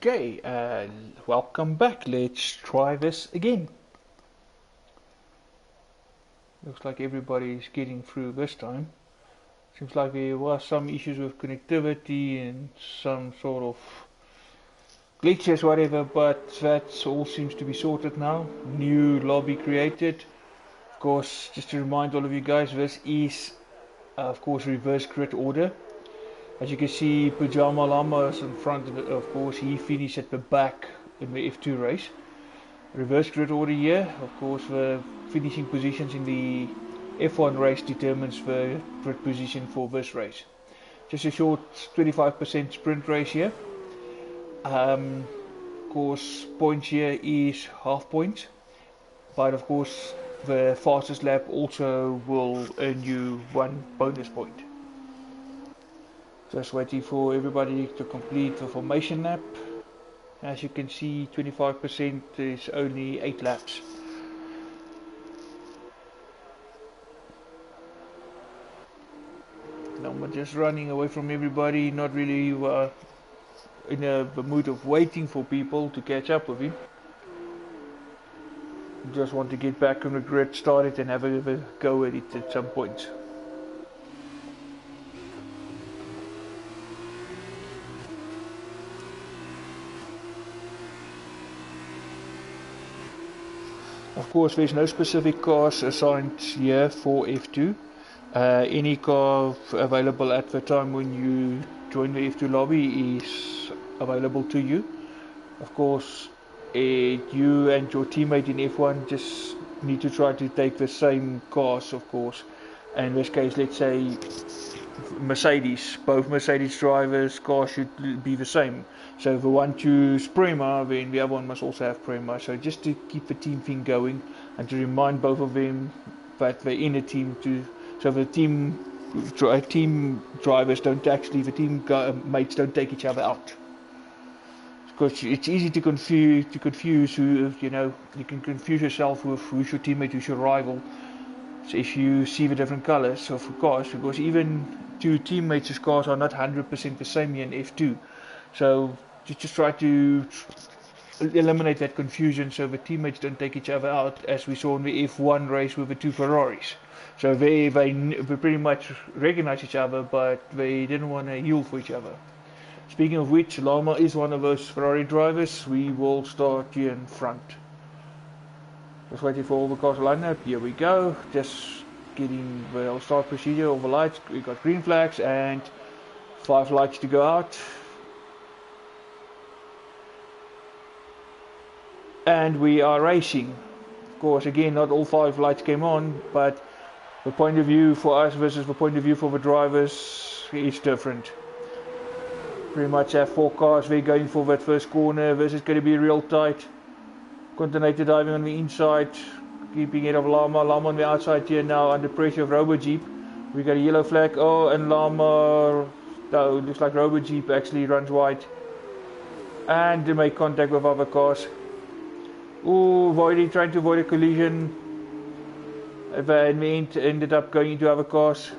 Okay, welcome back. Let's try this again. Looks like everybody is getting through this time. Seems like there was some issues with connectivity and some sort of glitches, whatever, but that all seems to be sorted now. New lobby created. Of course, just to remind all of you guys, this is, of course, reverse grid order. As you can see, Pajama Llama is in front of course, he finished at the back in the F2 race. Reverse grid order here, of course, the finishing positions in the F1 race determines the grid position for this race. Just a short 25% sprint race here. Of course, points here is half points, but of course, the fastest lap also will earn you one bonus point. Just waiting for everybody to complete the formation lap. As you can see, 25% is only 8 laps. Now I'm just running away from everybody, not really in the mood of waiting for people to catch up with him. Just want to get back on the grid started and have a go at it at some point. Of course, there's no specific cars assigned here for F2. Any car available at the time when you join the F2 lobby is available to you. Of course, you and your teammate in F1 just need to try to take the same cars, of course. And in this case, let's say Mercedes, both Mercedes drivers' cars should be the same. So if we want to choose Prema, then the other one must also have Prema. So just to keep the team thing going and to remind both of them that they're in a team too. So the team drivers don't actually, the team mates don't take each other out. Because it's easy to confuse who, you can confuse yourself with who's your teammate, who's your rival. So if you see the different colors of cars, because even two teammates' cars are not 100% the same here in F2. So just try to eliminate that confusion so the teammates don't take each other out, as we saw in the F1 race with the two Ferraris. So they pretty much recognize each other, but they didn't want to yield for each other. Speaking of which, Llama is one of those Ferrari drivers. We will start here in front. Just waiting for all the cars to line up. Here we go. Just getting the start procedure. All the lights. We got green flags and 5 lights to go out. And we are racing. Of course, again, not all 5 lights came on, but the point of view for us versus the point of view for the drivers is different. Pretty much have 4 cars. We're going for that first corner. This is going to be real tight. Continental diving on the inside, keeping it of Llama. Llama on the outside here now under pressure of Robo-Jeep. We got a yellow flag. Oh, and Llama, no, looks like Robo-Jeep actually runs wide. And they make contact with other cars. Oh, trying to avoid a collision. In the end, ended up going into other cars.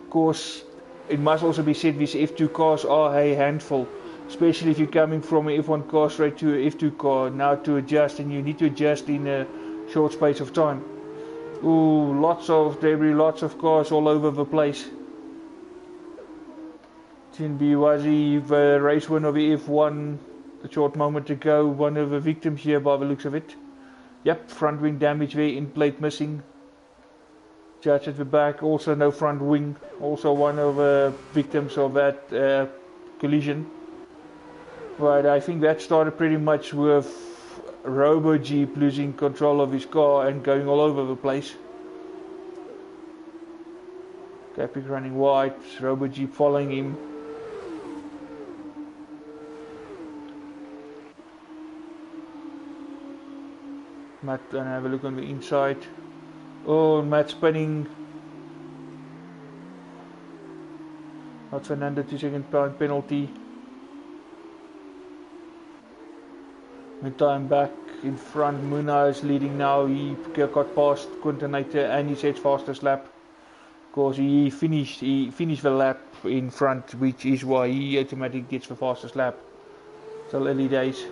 Of course, it must also be said these F2 cars are a handful. Especially if you're coming from an F1 car straight to an F2 car, now to adjust, and you need to adjust in a short space of time. Ooh, lots of debris, lots of cars all over the place. Tinby Wazi, the race winner of the F1 a short moment ago, one of the victims here by the looks of it. Yep, front wing damage there, in plate missing. Judge at the back, also no front wing, also one of the victims of that collision. But I think that started pretty much with Robo-Jeep losing control of his car and going all over the place. Capik running wide, Robo-Jeep following him. Matt gonna have a look on the inside. Oh, Matt spinning. Not Fernando, 2-second penalty. Time back in front, Muna is leading now. He got past Continental and he sets fastest lap. Of course, he finished the lap in front, which is why he automatically gets the fastest lap. Still early days.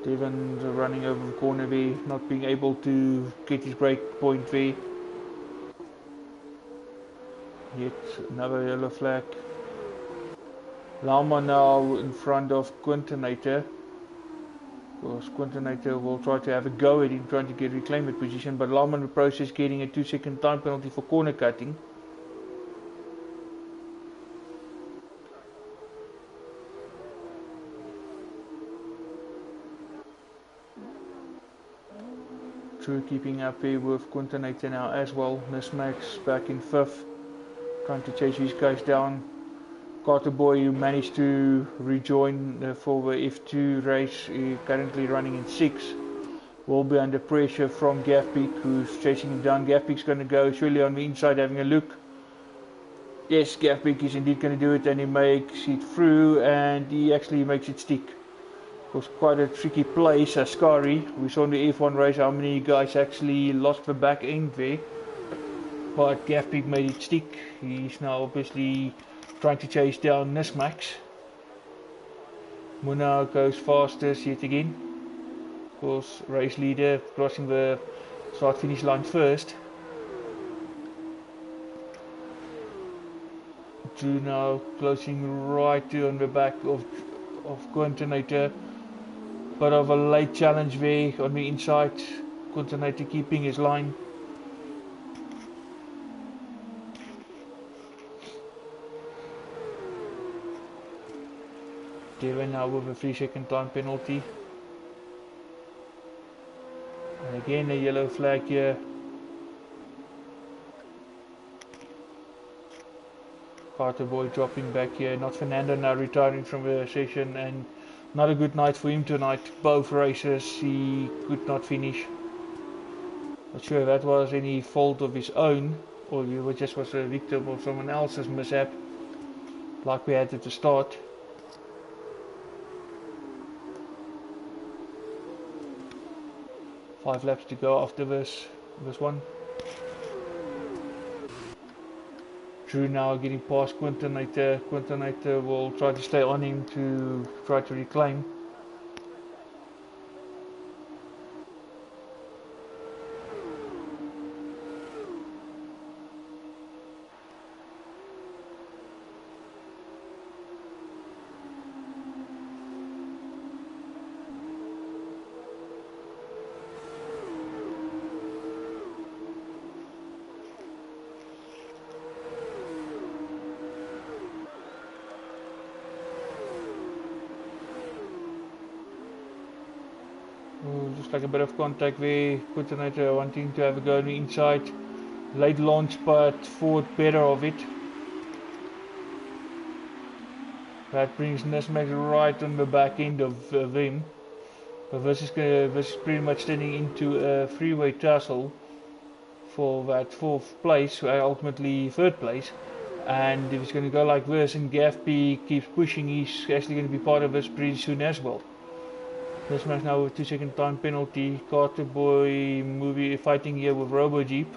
Devon running over the corner there, not being able to get his break point there. Yet another yellow flag. Lama now in front of Quintonator. Because Quintonator will try to have a go at him trying to reclaim that position, but Lama in the process getting a 2-second time penalty for corner cutting. True keeping up there with Quintonator now as well. Nismax back in 5th, trying to chase these guys down. Carter Boy, who managed to rejoin for the F2 race, currently running in 6th, will be under pressure from Gafbeek, who's chasing him down. Gafbeek's going to go surely on the inside having a look. Yes, Gafbeek is indeed going to do it, and he makes it through, and he actually makes it stick. It was quite a tricky place, Ascari. We saw in the F1 race how many guys actually lost the back end there, but Gafbeek made it stick. He's now obviously trying to chase down Nismax. Muna goes fastest yet again. Of course, race leader crossing the start finish line first. Drew now closing right on the back of Quintonator. But of a late challenge there on the inside. Quintonator keeping his line. Devon now with a 3-second time penalty. And again a yellow flag here. Carter Boy dropping back here. Not Fernando now retiring from the session, and not a good night for him tonight. Both races he could not finish. Not sure if that was any fault of his own, or he just was a victim of someone else's mishap, like we had at the start. Five laps to go after this one. Drew now getting past Quintonator. Quintonator will try to stay on him to try to reclaim. Just like a bit of contact there. Quintonator wanting to have a go on the inside. Late launch, but thought better of it. That brings Nismax right on the back end of him. But this is pretty much turning into a freeway tussle for that 4th place, ultimately 3rd place. And if it's going to go like this and Gafbeek keeps pushing, he's actually going to be part of this pretty soon as well. Nismax now with 2-second time penalty. Carter Boy fighting here with Robo Jeep.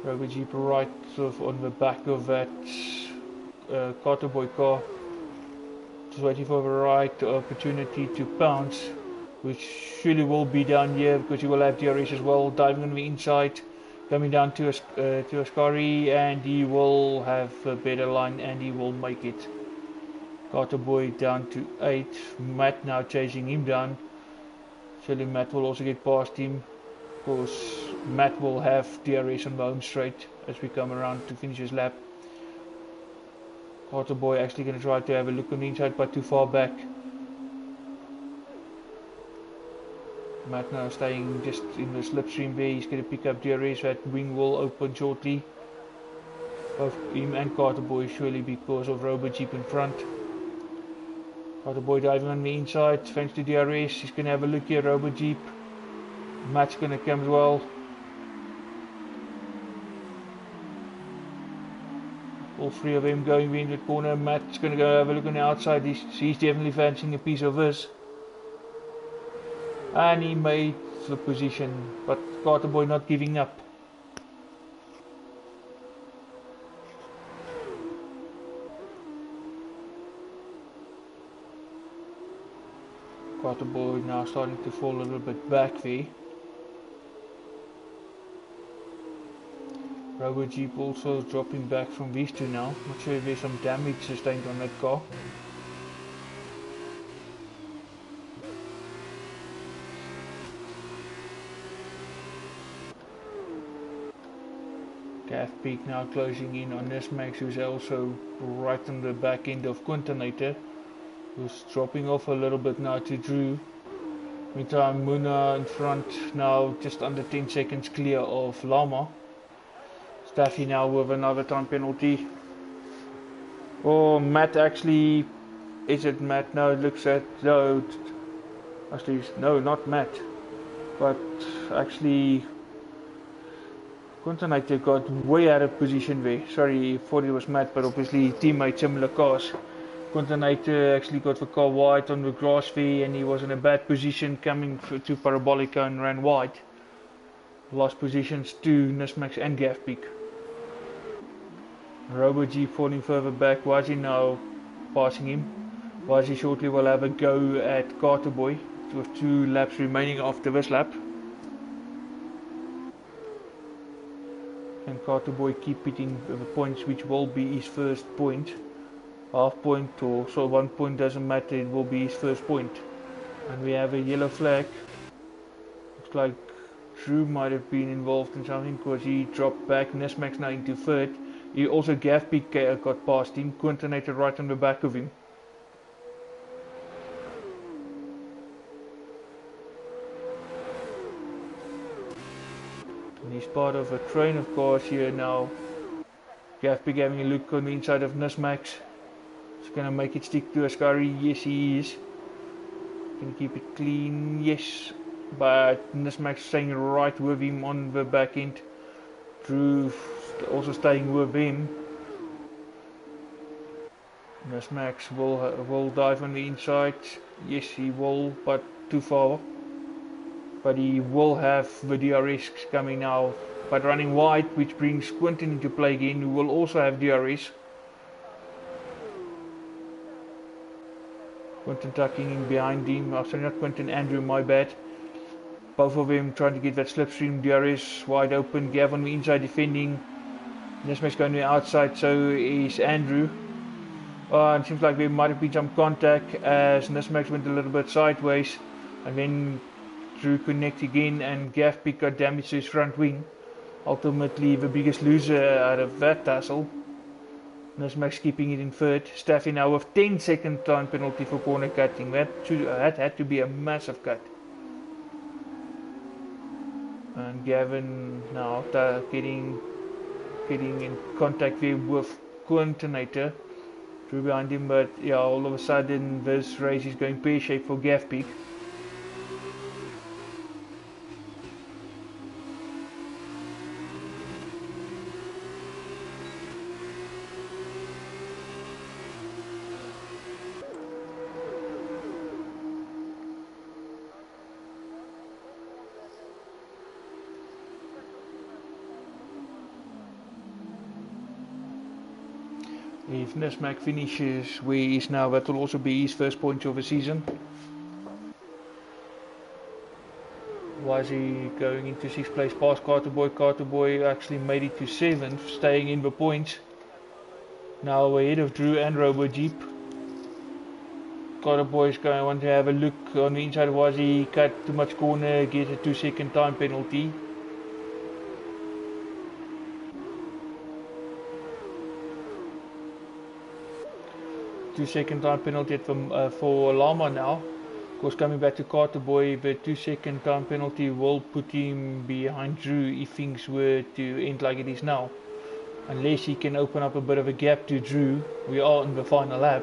Robo Jeep right sort of on the back of that Carter Boy car. Just waiting for the right opportunity to pounce, which surely will be down here because you will have DRS as well, diving on the inside, coming down to Ascari, and he will have a better line and he will make it. Carter Boy down to 8, Matt now chasing him down. Surely Matt will also get past him. Of course, Matt will have DRS on the home straight as we come around to finish his lap. Carter Boy actually going to try to have a look on the inside, but too far back. Matt now staying just in the slipstream there. He's going to pick up DRS. That wing will open shortly. Both him and Carter Boy surely because of Robo Jeep in front. Carter Boy diving on the inside thanks to DRS. He's going to have a look here. Robo Jeep. Matt's going to come as well. All three of them going in the corner. Matt's going to go have a look on the outside. He's definitely fancying a piece of this. And he made the position, but Carter Boy not giving up. Carter Boy now starting to fall a little bit back there. Robo Jeep also dropping back from these two now. Not sure if there's some damage sustained on that car. Gav Peak now closing in on Nesmax, who's also right on the back end of Quintonator, who's dropping off a little bit now to Drew. Meantime, Muna in front now, just under 10 seconds clear of Lama. Staffy now with another time penalty. Oh, Matt actually, is it Matt? No, it looks at, no, actually, no, not Matt, but actually Quintonator got way out of position there. Sorry, thought it was Matt, but obviously teammate similar cars. Quintonator actually got the car wide on the grass there, and he was in a bad position coming to Parabolica and ran wide. Lost positions to Nismax and Gav Peak. Robo G falling further back. Wazi now passing him. Wazi shortly will have a go at Carter Boy with 2 laps remaining after this lap. And Carter Boy keep hitting the points, which will be his first point. Half point or so 1 point, doesn't matter, it will be his first point. And we have a yellow flag. Looks like Drew might have been involved in something because he dropped back. Nesmax now into third. He also Gav Peak got past him. Quintonator right on the back of him. And he's part of a train of cars here now. Gav Peak having a look on the inside of Nesmax. He's gonna make it stick to Ascari. Yes, he is. Can keep it clean. Yes. But Nesmax staying right with him on the back end. Drew also staying with him. Nesmax will dive on the inside. Yes, he will, but too far. But he will have the DRS coming now. But running wide, which brings Quinton into play again, who will also have DRS. Quinton tucking in behind him. Oh, sorry, not Quinton, Andrew, my bad. Both of them trying to get that slipstream. DRS wide open. Gav on the inside defending. Nesmax going to the outside, so is Andrew. It seems like there might have been some contact as Nesmax went a little bit sideways. And then Drew connect again, and Gav Peak got damage to his front wing. Ultimately the biggest loser out of that tussle. Nesmax keeping it in third. Staffy now with 10-second time penalty for corner cutting. That had to be a massive cut. And Gavin now getting in contact there with Quintonator. Drew behind him, but yeah, all of a sudden this race is going pear-shaped for Gav Peak. If Nesmax finishes where he is now, that will also be his first point of the season. Why is he going into 6th place past Carter Boy? Carter Boy actually made it to 7th, staying in the points. Now ahead of Drew and Robo Jeep. Carter Boy is going to want to have a look on the inside. Was he cut too much corner, gets a 2-second time penalty. Two-second time penalty for Lama now. Of course, coming back to Carter Boy, the 2-second time penalty will put him behind Drew if things were to end like it is now. Unless he can open up a bit of a gap to Drew. We are in the final lap.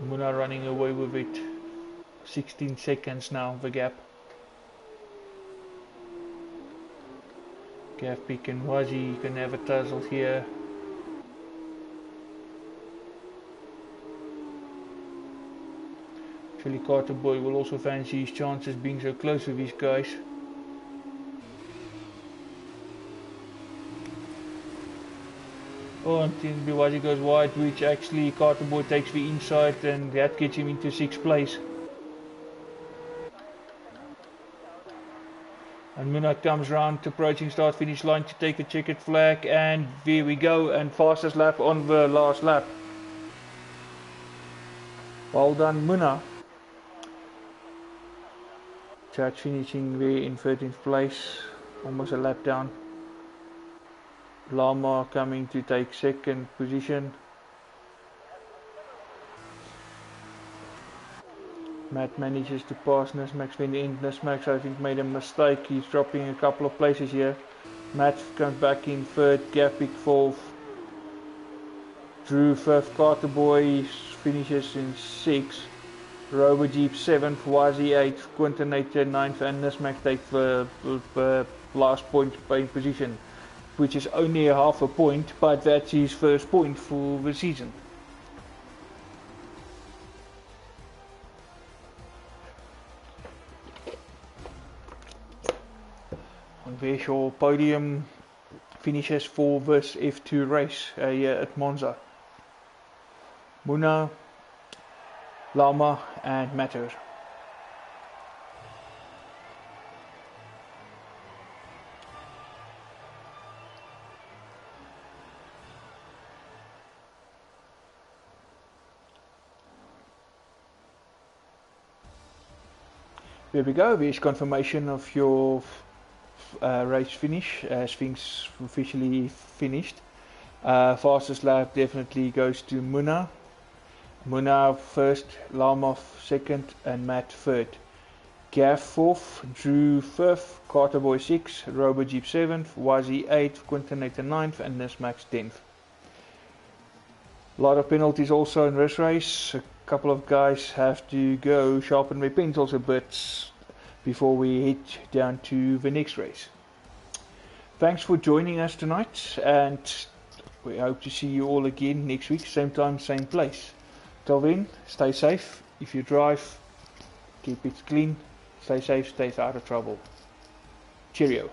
Muna running away with it. 16 seconds now, the gap. Gav Peak and Wazi can have a tussle here. Hopefully Carter Boy will also fancy his chances being so close with these guys. Oh, and then Biwaji goes wide, which actually Carter Boy takes the inside, and that gets him into 6th place. And Munna comes round, approaching start finish line to take a checkered flag, and there we go, and fastest lap on the last lap. Well done, Munna. Chad finishing there in 13th place, almost a lap down. Lama coming to take 2nd position. Matt manages to pass Nismax in the end. Nismax, I think, made a mistake. He's dropping a couple of places here. Matt comes back in 3rd, Gapik 4th. Drew 5th, Carter Boy finishes in 6th. Rover Jeep 7th, Wazi 8th, Quintonator 9th, and Nismax takes the last point paying position, which is only a half a point, but that's his first point for the season. And there's your podium finishes for this F2 race here at Monza. Munna, Lama and Matter. There we go, there's confirmation of your race finish as things officially finished. Fastest lap definitely goes to Munna. Munna 1st, Lama 2nd and Matt 3rd. Gav 4th, Drew 5th, Carter Boy 6th, Robo Jeep 7th, Wazi 8th, Quintonator 9th and Nismax 10th. A lot of penalties also in this race. A couple of guys have to go sharpen their pencils a bit before we head down to the next race. Thanks for joining us tonight, and we hope to see you all again next week, same time, same place. Till then, stay safe. If you drive, keep it clean. Stay safe, stay out of trouble. Cheerio.